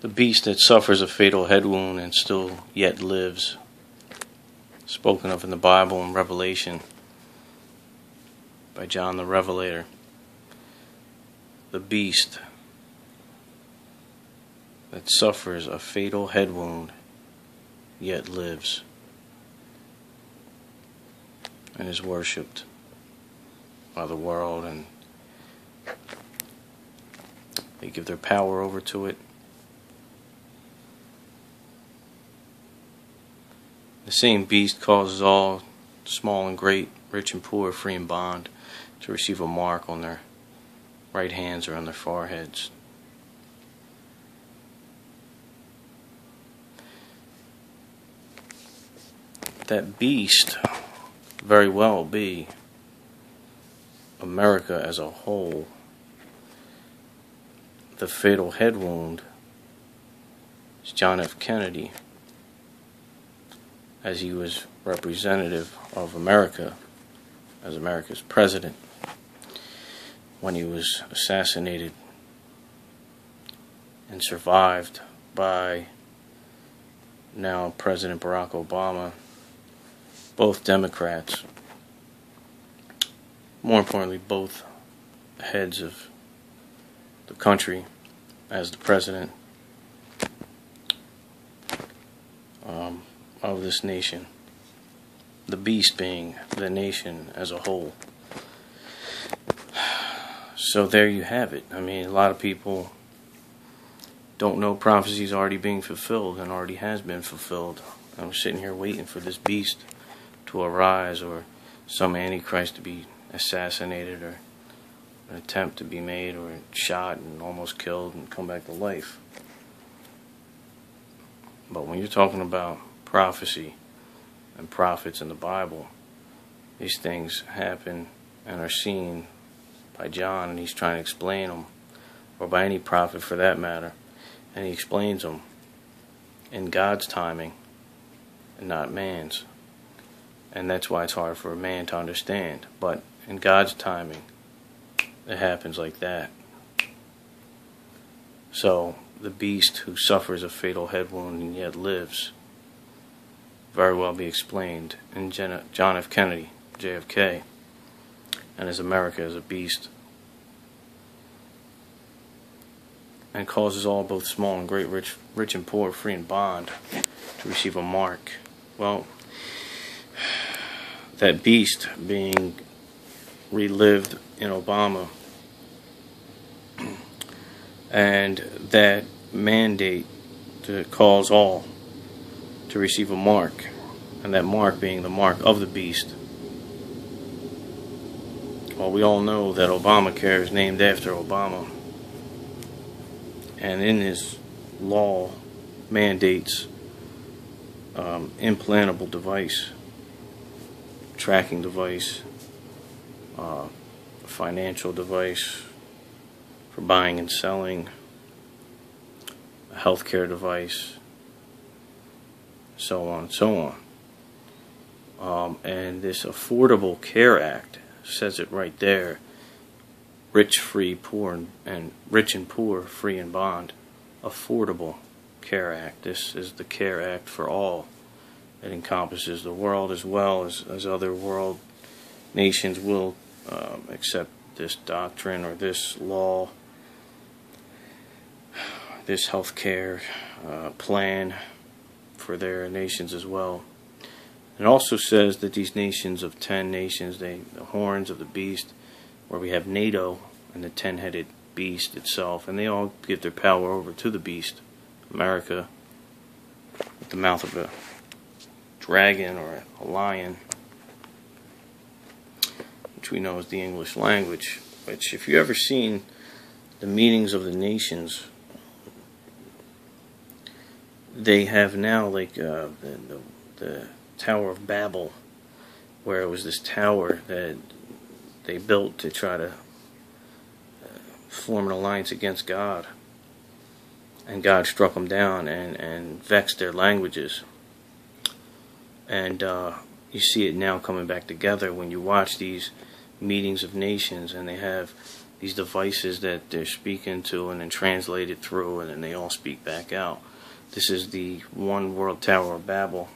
The beast that suffers a fatal head wound and still yet lives, spoken of in the Bible in Revelation by John the Revelator. The beast that suffers a fatal head wound yet lives and is worshipped by the world, and they give their power over to it. The same beast causes all, small and great, rich and poor, free and bond, to receive a mark on their right hands or on their foreheads. That beast very well be America as a whole. The fatal head wound is John F. Kennedy, as he was representative of America as America's president when he was assassinated and survived by now President Barack Obama, both Democrats, more importantly both heads of the country as the president of this nation, the beast being the nation as a whole. So there you have it. I mean, a lot of people don't know prophecy's already being fulfilled and already has been fulfilled. I'm sitting here waiting for this beast to arise, or some antichrist to be assassinated, or an attempt to be made, or shot and almost killed and come back to life. But when you're talking about prophecy and prophets in the Bible, these things happen and are seen by John, and he's trying to explain them, or by any prophet for that matter, and he explains them in God's timing and not man's. And that's why it's hard for a man to understand. But in God's timing, it happens like that. So the beast who suffers a fatal head wound and yet lives very well be explained in John F. Kennedy, JFK, and as America as a beast, and causes all, both small and great, rich and poor, free and bond, to receive a mark. Well, that beast being relived in Obama, and that mandate to cause all to receive a mark, and that mark being the mark of the beast. Well, we all know that Obamacare is named after Obama, and in his law mandates implantable device, tracking device, financial device for buying and selling, a healthcare device, so on and so on. And this Affordable Care Act says it right there: rich, free, poor, and rich and poor, free and bond. Affordable Care Act. This is the Care Act for all. It encompasses the world as well as other world nations will accept this doctrine or this law, this health care plan for their nations as well. It also says that these nations of 10 nations, the horns of the beast, where we have NATO and the 10-headed beast itself, and they all give their power over to the beast, America, with the mouth of a dragon or a lion, which we know is the English language, which, if you ever seen the meetings of the nations, they have now like the Tower of Babel, where it was this tower that they built to try to form an alliance against God, and God struck them down and vexed their languages. And you see it now coming back together when you watch these meetings of nations, and they have these devices that they're speaking to and then translate it through, and then they all speak back out. This is the one world Tower of Babel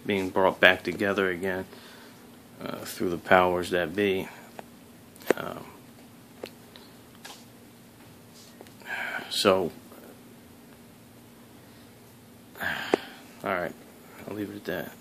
being brought back together again through the powers that be. So, alright, I'll leave it at that.